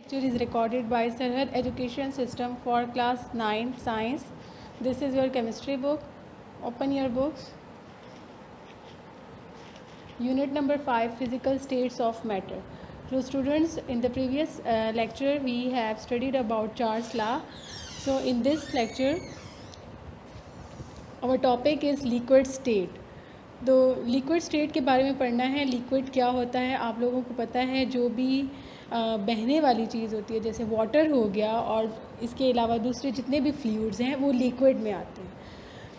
Lecture is recorded by Sarhad Education System for class 9 science. This is your chemistry book. Open your books. Unit number 5, physical states of matter. So students, in the previous lecture we have studied about Charles' law. So in this lecture our topic is liquid state. तो liquid state के बारे में पढ़ना है. Liquid क्या होता है आप लोगों को पता है. जो भी बहने वाली चीज़ होती है जैसे वाटर हो गया और इसके अलावा दूसरे जितने भी फ्लूइड्स हैं वो लिक्विड में आते हैं.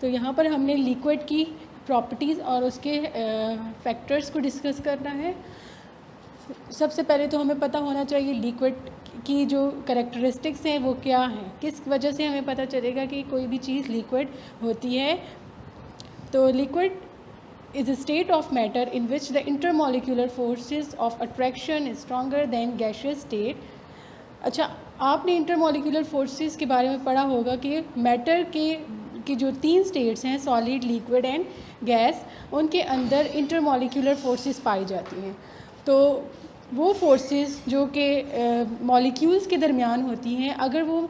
तो यहाँ पर हमने लिक्विड की प्रॉपर्टीज़ और उसके फैक्टर्स को डिस्कस करना है. सबसे पहले तो हमें पता होना चाहिए लिक्विड की जो कैरेक्टरिस्टिक्स हैं वो क्या हैं. किस वजह से हमें पता चलेगा कि कोई भी चीज़ लिक्विड होती है. तो liquid is a state of matter in which the intermolecular forces of attraction is stronger than gaseous state. अच्छा, आपने इंटरमोलिकुलर फोर्सेस के बारे में पढ़ा होगा कि मैटर की जो 3 स्टेट्स हैं सॉलिड, लिक्विड एंड गैस, उनके अंदर इंटरमोलिकुलर फोर्सेस पाई जाती हैं. तो वो फोर्सेस जो कि मॉलिक्यूल्स के दरमियान होती हैं, अगर वो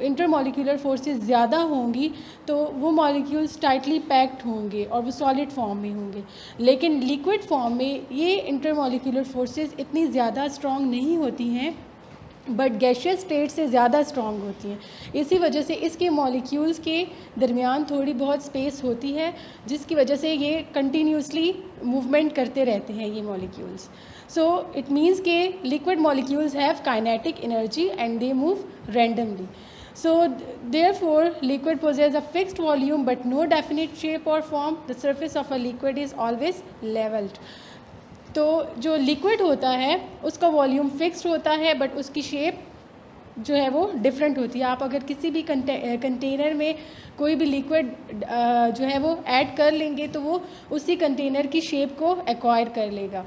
इंटरमोलिकुलर फोर्सेस ज़्यादा होंगी तो वो मॉलिक्यूल्स टाइटली पैक्ड होंगे और वो सॉलिड फॉर्म में होंगे. लेकिन लिक्विड फॉर्म में ये इंटरमोलिकुलर फोर्सेस इतनी ज़्यादा स्ट्रॉन्ग नहीं होती हैं बट गैशियस स्टेट से ज़्यादा स्ट्रॉन्ग होती हैं. इसी वजह से इसके मॉलिक्यूल्स के दरमियान थोड़ी बहुत स्पेस होती है जिसकी वजह से ये कंटिन्यूसली मूवमेंट करते रहते हैं ये मॉलिक्यूल्स. So it means के liquid molecules have kinetic energy and they move randomly. So therefore liquid possesses a fixed volume but no definite shape or form. The surface of a liquid is always leveled. तो जो liquid होता है उसका volume fixed होता है but उसकी shape जो है वो डिफरेंट होती है. आप अगर किसी भी कंटेनर में कोई भी लिक्विड जो है वो ऐड कर लेंगे तो वो उसी कंटेनर की शेप को एक्वायर कर लेगा.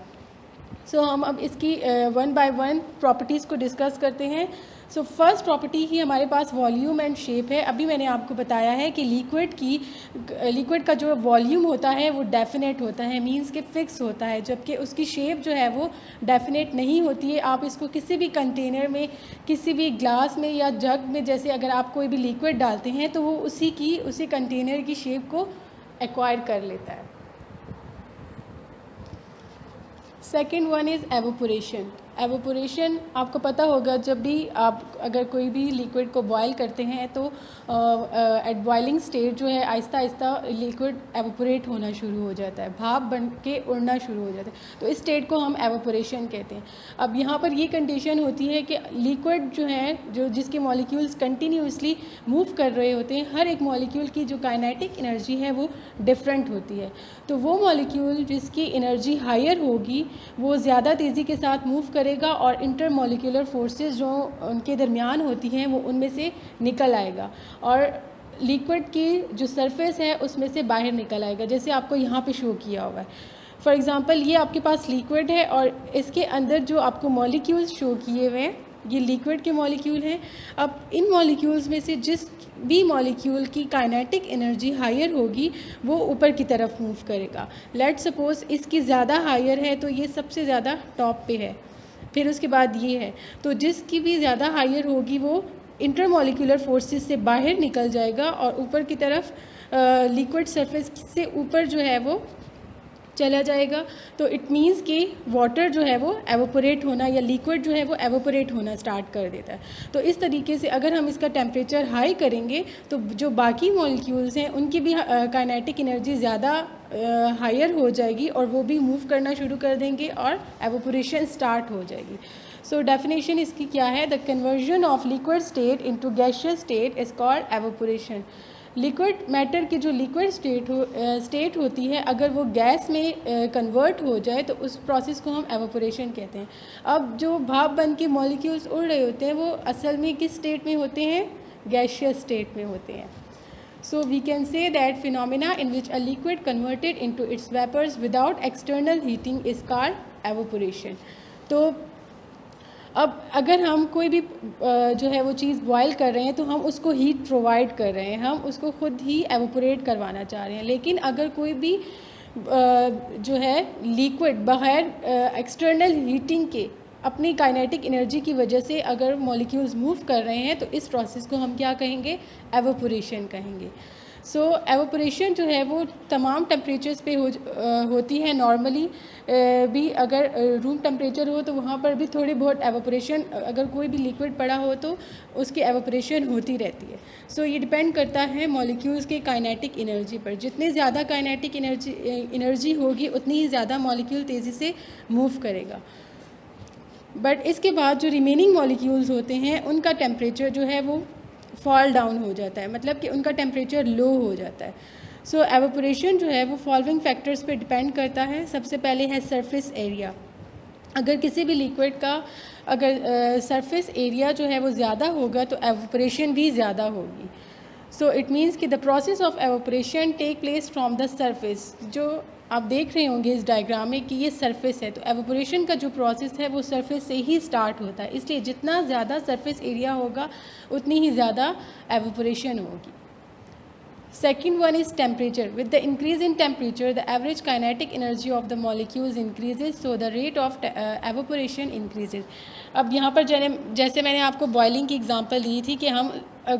सो हम अब इसकी 1 बाय 1 प्रॉपर्टीज़ को डिस्कस करते हैं. सो फर्स्ट प्रॉपर्टी ही हमारे पास वॉल्यूम एंड शेप है. अभी मैंने आपको बताया है कि लिक्विड का जो वॉल्यूम होता है वो डेफिनेट होता है, मींस के फिक्स होता है, जबकि उसकी शेप जो है वो डेफिनेट नहीं होती है. आप इसको किसी भी कंटेनर में, किसी भी ग्लास में या जग में, जैसे अगर आप कोई भी लिक्विड डालते हैं तो वो उसी कंटेनर की शेप को एक्वायर कर लेता है. Second one is evaporation. Evaporation आपको पता होगा, जब भी आप अगर कोई भी लिक्विड को बॉयल करते हैं तो एट बॉइलिंग स्टेट जो है आहिस्ता आहिस्ता लिक्विड एवोपोरेट होना शुरू हो जाता है, भाप बन के उड़ना शुरू हो जाता है. तो इस स्टेट को हम एवोपोरेशन कहते हैं. अब यहाँ पर ये कंडीशन होती है कि लिक्विड जो है जिसके मॉलिक्यूल्स कंटिन्यूसली मूव कर रहे होते हैं, हर एक मॉलिक्यूल की जो काइनेटिक एनर्जी है वो डिफरेंट होती है. तो वो मॉलिक्यूल जिसकी एनर्जी हायर होगी वो ज़्यादा तेज़ी के साथ मूव करेगा और इंटरमोलिकुलर फोर्सेस जो उनके दरमियान होती हैं वो उनमें से निकल आएगा और लिक्विड की जो सरफेस है उसमें से बाहर निकल आएगा, जैसे आपको यहाँ पे शो किया हुआ है. फॉर एग्ज़ाम्पल ये आपके पास लिक्विड है और इसके अंदर जो आपको मॉलिक्यूल्स शो किए हुए हैं ये लिक्विड के मॉलिक्यूल हैं. अब इन मॉलिक्यूल्स में से जिस भी मॉलिक्यूल की काइनेटिक एनर्जी हायर होगी वो ऊपर की तरफ मूव करेगा. लेट्स सपोज इसकी ज़्यादा हायर है तो ये सबसे ज़्यादा टॉप पे है, फिर उसके बाद ये है. तो जिसकी भी ज़्यादा हायर होगी वो इंटरमोलिकुलर फोर्सेस से बाहर निकल जाएगा और ऊपर की तरफ लिक्विड सरफेस से ऊपर जो है वो चला जाएगा. तो इट मीन्स कि वाटर जो है वो एवोपोरेट होना या लिक्विड जो है वो एवोपोरेट होना स्टार्ट कर देता है. तो इस तरीके से अगर हम इसका टेम्परेचर हाई करेंगे तो जो बाकी मॉलिक्यूल्स हैं उनकी भी काइनेटिक एनर्जी ज़्यादा हायर हो जाएगी और वो भी मूव करना शुरू कर देंगे और एवोपोरेशन स्टार्ट हो जाएगी. सो डेफिनेशन इसकी क्या है? The conversion of liquid state into gaseous state is called evaporation. Liquid matter की जो लिक्विड स्टेट होती है अगर वो गैस में कन्वर्ट हो जाए तो उस प्रोसेस को हम एवोपोरेशन कहते हैं. अब जो भाप बन के मॉलिक्यूल्स उड़ रहे होते हैं वो असल में किस स्टेट में होते हैं? गैसियस स्टेट में होते हैं. So we can say that phenomena in which a liquid converted into its vapours without external heating is called evaporation. तो अब अगर हम कोई भी जो है वो चीज़ बॉयल कर रहे हैं तो हम उसको हीट प्रोवाइड कर रहे हैं, हम उसको खुद ही एवोपोरेट करवाना चाह रहे हैं. लेकिन अगर कोई भी जो है लिक्विड बगैर एक्सटर्नल हीटिंग के अपनी काइनेटिक एनर्जी की वजह से अगर मॉलिक्यूल्स मूव कर रहे हैं तो इस प्रोसेस को हम क्या कहेंगे, एवोपोरेशन कहेंगे। सो एवोपोरेशन जो है वो तमाम टेम्परेचर्स पे होती है नॉर्मली भी। अगर रूम टेम्परेचर हो तो वहाँ पर भी थोड़ी बहुत एवोपोरेशन, अगर कोई भी लिक्विड पड़ा हो तो उसकी एवोपोरेशन होती रहती है। सो ये डिपेंड करता है मॉलिक्यूल्स के काइनेटिक एनर्जी पर। जितनी ज़्यादा काइनेटिक एनर्जी होगी उतनी ही ज़्यादा मॉलिक्यूल तेज़ी से मूव करेगा। बट इसके बाद जो रिमेनिंग मॉलिक्यूल्स होते हैं उनका टेम्परेचर जो है वो फॉल डाउन हो जाता है, मतलब कि उनका टेम्परेचर लो हो जाता है। सो एवोपोरेशन जो है वो फॉलोइंग फैक्टर्स पे डिपेंड करता है। सबसे पहले है सरफेस एरिया। अगर किसी भी लिक्विड का अगर सरफेस एरिया जो है वो ज़्यादा होगा तो एवोपोरेशन भी ज़्यादा होगी। सो इट मीन्स कि the process of evaporation take place from the surface. जो आप देख रहे होंगे इस डायग्राम में कि ये सरफेस है, तो एवोपोरेशन का जो प्रोसेस है वो सरफेस से ही स्टार्ट होता है। इसलिए जितना ज़्यादा सरफेस एरिया होगा उतनी ही ज़्यादा एवोपोरेशन होगी। Second one is temperature. With the increase in temperature, the average kinetic energy of the molecules increases, so the rate of evaporation increases. अब यहाँ पर जैसे मैंने आपको बॉयलिंग की एग्जांपल दी थी कि हम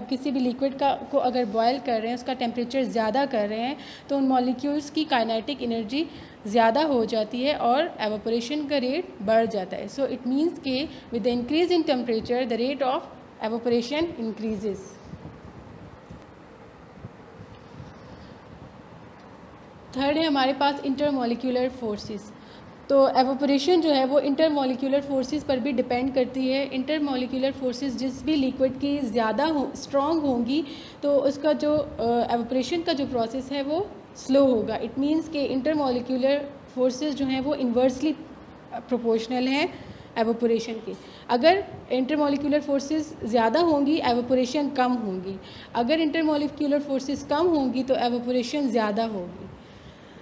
किसी भी लिक्विड को अगर बॉयल कर रहे हैं, उसका टेम्परेचर ज़्यादा कर रहे हैं, तो उन मॉलिक्यूल्स की काइनेटिक एनर्जी ज़्यादा हो जाती है और एवोपोरेशन का रेट बढ़ जाता है। सो इट मीन्स कि with the increase in temperature the rate of evaporation increases. Third है हमारे पास इंटरमॉलिक्यूलर फोर्सेस। तो एवोपोरेशन जो है वो इंटरमॉलिक्यूलर फोर्सेस पर भी डिपेंड करती है। इंटरमॉलिक्यूलर फोर्सेस जिस भी लिक्विड की ज़्यादा स्ट्रॉन्ग होंगी तो उसका जो एवोपोरेशन का जो प्रोसेस है वो स्लो होगा। इट मीन्स कि इंटरमॉलिक्यूलर फोर्सेस जो हैं वो इन्वर्सली प्रोपोर्शनल हैं एवोपोरेशन के। अगर इंटरमॉलिक्यूलर फोर्सेस ज़्यादा होंगी एवोपोरेशन कम होगी, अगर इंटरमॉलिक्यूलर फोर्सेस कम होंगी तो एवोपोरेशन ज़्यादा होगी।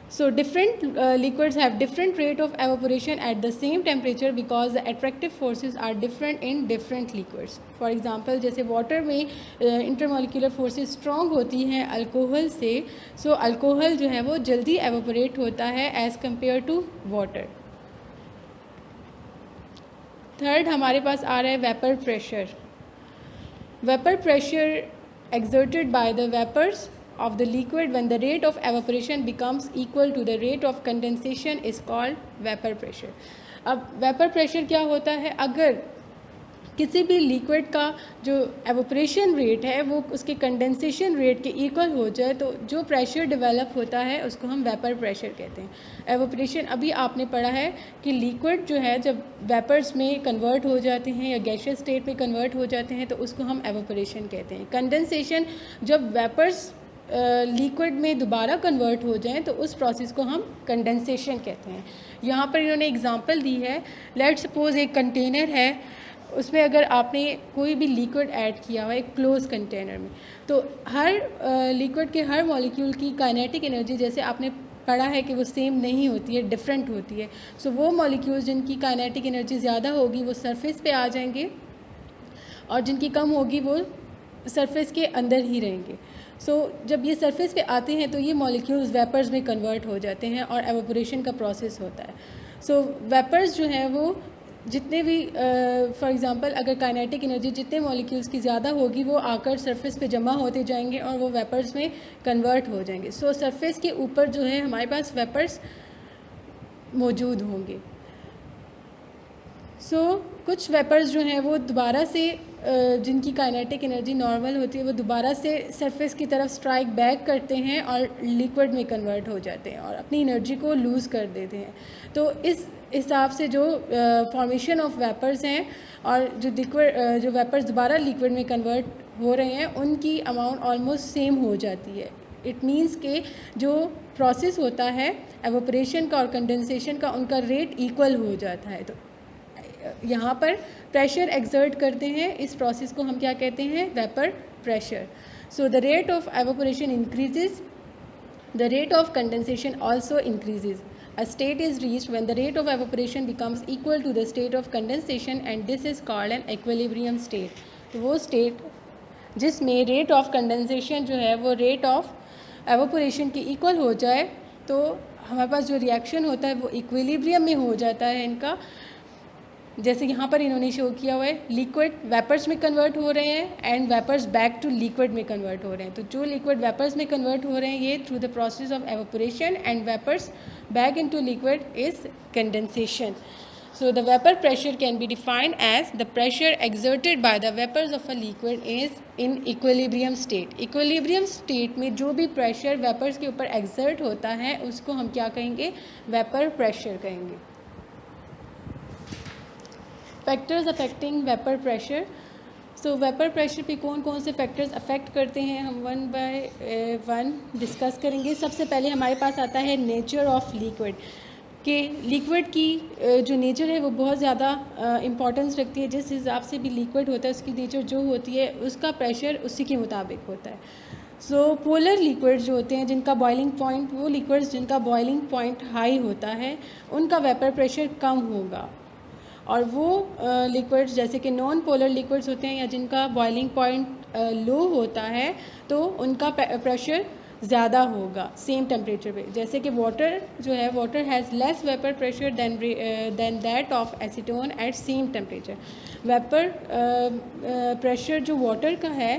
So different liquids have different rate of evaporation at the same temperature because the attractive forces are different in different liquids. For example, जैसे वाटर में इंटरमॉलिक्यूलर फोर्सेस स्ट्रॉन्ग होती हैं अल्कोहल से, सो alcohol जो है वो जल्दी एवोपोरेट होता है as compare to water. Third हमारे पास आ रहा है vapour pressure. Vapour pressure exerted by the vapors of the liquid when the rate of evaporation becomes equal to the rate of condensation is called vapor pressure. अब vapour pressure क्या होता है, अगर किसी भी लिक्विड का जो एवोपोरेशन रेट है वो उसके कंडेंसेशन रेट के इक्वल हो जाए तो जो प्रेशर डेवलप होता है उसको हम वेपर प्रेशर कहते हैं। एवोपोरेशन अभी आपने पढ़ा है कि लिक्विड जो है जब वेपर्स में कन्वर्ट हो जाते हैं या गैसियस स्टेट में कन्वर्ट हो जाते हैं तो उसको हम एवोपोरेशन कहते हैं। कंडेंसेशन जब वेपर्स लिक्विड में दोबारा कन्वर्ट हो जाएं तो उस प्रोसेस को हम कंडेंसेशन कहते हैं। यहाँ पर इन्होंने एग्जांपल दी है, लेट्स सपोज एक कंटेनर है, उसमें अगर आपने कोई भी लिक्विड ऐड किया हुआ एक क्लोज कंटेनर में, तो हर लिक्विड के हर मॉलिक्यूल की काइनेटिक एनर्जी जैसे आपने पढ़ा है कि वो सेम नहीं होती है, डिफरेंट होती है। सो वो मॉलिक्यूल्स जिनकी काइनेटिक एनर्जी ज़्यादा होगी वो सरफेस पे आ जाएंगे और जिनकी कम होगी वो सरफेस के अंदर ही रहेंगे। जब ये सरफेस पे आते हैं तो ये मॉलिक्यूल्स वेपर्स में कन्वर्ट हो जाते हैं और एवोपोरेशन का प्रोसेस होता है। वेपर्स जो हैं वो जितने भी फॉर एग्जांपल अगर काइनेटिक एनर्जी जितने मॉलिक्यूल्स की ज़्यादा होगी वो आकर सरफेस पे जमा होते जाएंगे और वो वेपर्स में कन्वर्ट हो जाएंगे। सरफेस के ऊपर जो है हमारे पास वेपर्स मौजूद होंगे। कुछ वेपर्स जो हैं वो दोबारा से जिनकी काइनेटिक एनर्जी नॉर्मल होती है वो दोबारा से सरफेस की तरफ स्ट्राइक बैक करते हैं और लिक्विड में कन्वर्ट हो जाते हैं और अपनी एनर्जी को लूज़ कर देते हैं। तो इस हिसाब से जो फॉर्मेशन ऑफ वेपर्स हैं और जो वेपर्स दोबारा लिक्विड में कन्वर्ट हो रहे हैं उनकी अमाउंट ऑलमोस्ट सेम हो जाती है। इट मीन्स के जो प्रोसेस होता है एवोपोरेशन का और कंडेंसेशन का उनका रेट इक्वल हो जाता है। तो यहाँ पर प्रेशर एक्सर्ट करते हैं, इस प्रोसेस को हम क्या कहते हैं, vapour pressure. The rate of evaporation increases, the rate of condensation also increases. A state is reached when the rate of evaporation becomes equal to the state of condensation and this is called an equilibrium state। तो वो state जिसमें rate of condensation जो है वो rate of evaporation के equal हो जाए तो हमारे पास जो रिएक्शन होता है वो इक्विलिब्रियम में हो जाता है इनका। जैसे यहाँ पर इन्होंने शो किया हुआ है, लिक्विड वेपर्स में कन्वर्ट हो रहे हैं and vapours back to liquid में कन्वर्ट हो रहे हैं। तो जो लिक्विड वेपर्स में कन्वर्ट हो रहे हैं ये through the process of evaporation and vapours back into liquid is condensation. So the vapor pressure can be defined as the pressure exerted by the vapors of a liquid is in equilibrium state. Equilibrium state में जो भी pressure vapors के ऊपर exert होता है उसको हम क्या कहेंगे, vapor pressure कहेंगे। Factors affecting vapor pressure. So vapor pressure पे कौन कौन से factors affect करते हैं हम one by one डिस्कस करेंगे। सबसे पहले हमारे पास आता है nature of liquid, कि लिक्विड की जो नेचर है वो बहुत ज़्यादा इम्पॉर्टेंस रखती है। जिस हिसाब से भी लिक्विड होता है उसकी नेचर जो होती है उसका प्रेशर उसी के मुताबिक होता है। सो पोलर लिक्विड जो होते हैं जिनका बॉइलिंग पॉइंट, वो लिक्विड्स जिनका बॉइलिंग पॉइंट हाई होता है उनका वेपर प्रेशर कम होगा, और वो लिक्विड्स जैसे कि नॉन पोलर लिक्विड्स होते हैं या जिनका बॉइलिंग पॉइंट लो होता है तो उनका प्रेशर ज़्यादा होगा सेम टेम्परेचर पे। जैसे कि वाटर जो है, water has less vapour pressure than that of acetone at same temperature. Vapour pressure जो वाटर का है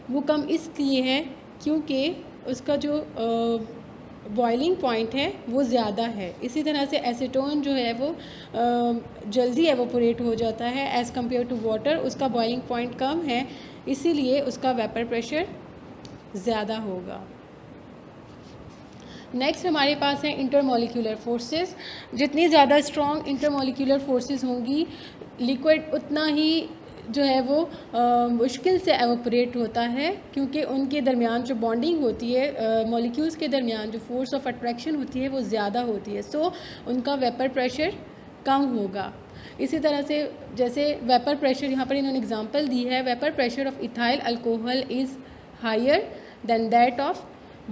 वो कम इसलिए है क्योंकि उसका जो बॉइलिंग पॉइंट है वो ज़्यादा है। इसी तरह से एसीटोन जो है वो जल्दी एवोपोरेट हो जाता है एज़ कम्पेयर टू वाटर, उसका बॉइलिंग पॉइंट कम है इसीलिए उसका वेपर प्रेशर ज़्यादा होगा। नेक्स्ट हमारे पास है इंटरमोलिक्यूलर फोर्सेस। जितनी ज़्यादा स्ट्रॉन्ग इंटरमोलिक्यूलर फोर्सेस होंगी लिक्विड उतना ही जो है वो मुश्किल से एवोपरेट होता है, क्योंकि उनके दरमियान जो बॉन्डिंग होती है मॉलिक्यूल्स के दरमियान जो फोर्स ऑफ अट्रैक्शन होती है वो ज़्यादा होती है, सो उनका वेपर प्रेशर कम होगा। इसी तरह से जैसे वेपर प्रेशर यहाँ पर इन्होंने एग्जांपल दी है, vapour pressure of ethyl alcohol is higher than that of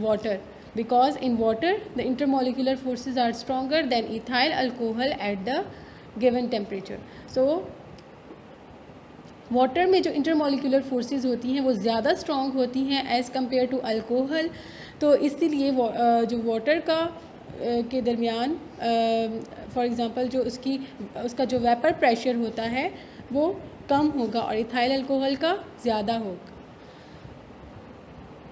water because in water the intermolecular forces are stronger than ethyl alcohol at the given temperature. So water में जो intermolecular forces होती हैं वो ज़्यादा strong होती हैं as compare to alcohol, तो इसीलिए जो वाटर का के दरमियान फॉर एग्ज़ाम्पल जो उसका जो वेपर प्रेशर होता है वो कम होगा और इथाइल अल्कोहल का ज़्यादा होगा।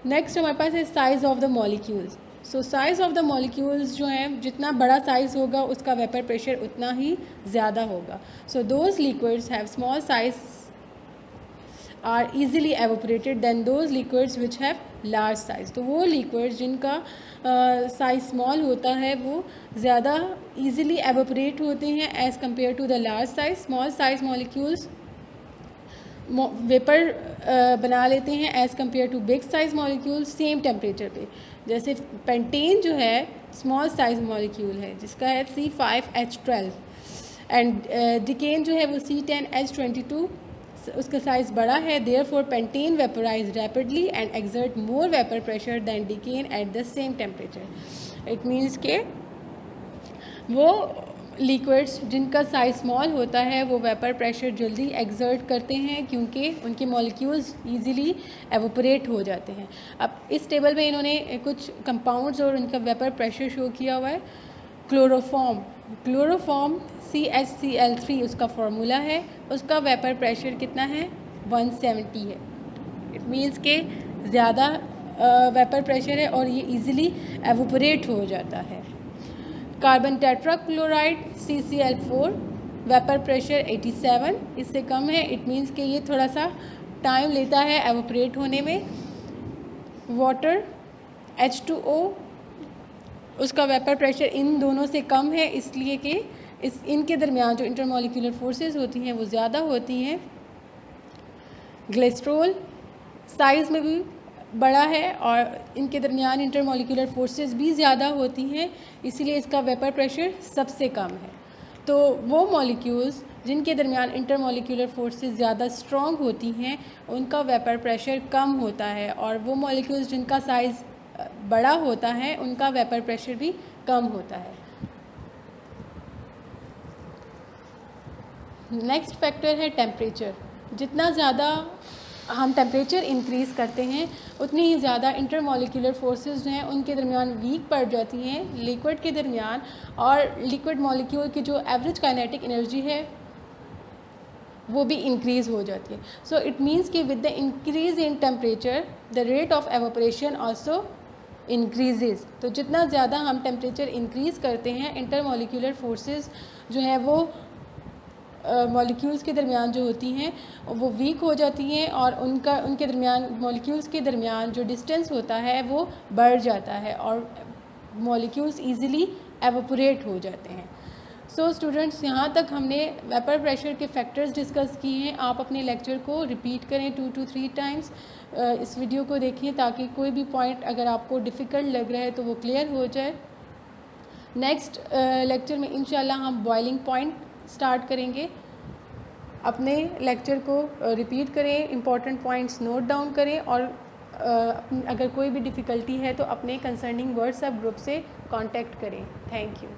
नेक्स्ट हमारे पास है size of the molecules. So size of the molecules जो हैं, जितना बड़ा साइज़ होगा उसका वेपर प्रेशर उतना ही ज़्यादा होगा। So those liquids have small size are easily evaporated than those liquids which have large size. तो वो लिक्विड्स जिनका साइज़ स्मॉल होता है वो ज़्यादा ईजिली एवोपरेट होते हैं as compare to the large size. Small size molecules vapour बना लेते हैं as compare to big size molecule same temperature पे। जैसे पेंटेन जो है स्मॉल साइज़ मॉलिक्यूल है जिसका है C5H12 एंड डिकेन जो है वो C10H22, उसका साइज़ बड़ा है, therefore pentane vaporise rapidly and exert more vapour pressure than decane at the same temperature. It means के वो लिक्विड्स जिनका साइज़ स्मॉल होता है वो वेपर प्रेशर जल्दी एक्सर्ट करते हैं क्योंकि उनके मॉलिक्यूल्स इजीली एवोपरेट हो जाते हैं। अब इस टेबल में इन्होंने कुछ कंपाउंड्स और उनका वेपर प्रेशर शो किया हुआ है। क्लोरोफॉर्म CHCl3 उसका फार्मूला है, उसका वेपर प्रेशर कितना है 170 है। इट मीन्स के ज़्यादा वेपर प्रेशर है और ये इजीली एवोपरेट हो जाता है। Carbon tetrachloride CCl4 vapour pressure 87, इससे कम है। इट मीन्स कि ये थोड़ा सा टाइम लेता है एवोपरेट होने में। वाटर H2O उसका वेपर प्रेशर इन दोनों से कम है इसलिए कि इनके दरमियान जो इंटरमोलिकुलर फोर्सेस होती हैं वो ज़्यादा होती हैं। ग्लिसरॉल साइज़ में भी बड़ा है और इनके दरमियान इंटरमोलिकुलर फोर्सेस भी ज़्यादा होती हैं, इसीलिए इसका वेपर प्रेशर सबसे कम है। तो वो मॉलिक्यूल्स जिनके दरमियान इंटरमोलिकुलर फोर्सेस ज़्यादा स्ट्रॉन्ग होती हैं उनका वेपर प्रेशर कम होता है, और वो मॉलिक्यूल्स जिनका साइज़ बड़ा होता है उनका वेपर प्रेशर भी कम होता है। नेक्स्ट फैक्टर है टेम्परेचर। जितना ज़्यादा हम टेम्परेचर इंक्रीज़ करते हैं उतनी ही ज़्यादा इंटरमॉलिक्यूलर फोर्सेस जो हैं उनके दरमियान वीक पड़ जाती हैं लिक्विड के दरमियान, और लिक्विड मॉलिक्यूल की जो एवरेज काइनेटिक एनर्जी है वो भी इंक्रीज़ हो जाती है। सो इट मीन्स कि with the increase in temperature the rate of evaporation also increases. तो जितना ज़्यादा हम टेम्परेचर इंक्रीज़ करते हैं इंटरमॉलिक्यूलर फोर्सेस जो है वो मॉलिक्यूल्स के दरमियान जो होती हैं वो वीक हो जाती हैं, और उनके दरमियान मॉलिक्यूल्स के दरमियान जो डिस्टेंस होता है वो बढ़ जाता है और मॉलिक्यूल्स ईज़िली एवापोरेट हो जाते हैं। सो स्टूडेंट्स, यहाँ तक हमने वेपर प्रेशर के फैक्टर्स डिस्कस किए हैं। आप अपने लेक्चर को रिपीट करें 2 to 3 टाइम्स। इस वीडियो को देखिए ताकि कोई भी पॉइंट अगर आपको डिफ़िकल्ट लग रहा है तो वो क्लियर हो जाए। नेक्स्ट लेक्चर में इंशाल्लाह हम बॉइलिंग पॉइंट स्टार्ट करेंगे। अपने लेक्चर को रिपीट करें, इम्पॉर्टेंट पॉइंट्स नोट डाउन करें, और अगर कोई भी डिफ़िकल्टी है तो अपने कंसर्निंग व्हाट्सएप ग्रुप से कांटेक्ट करें। Thank you.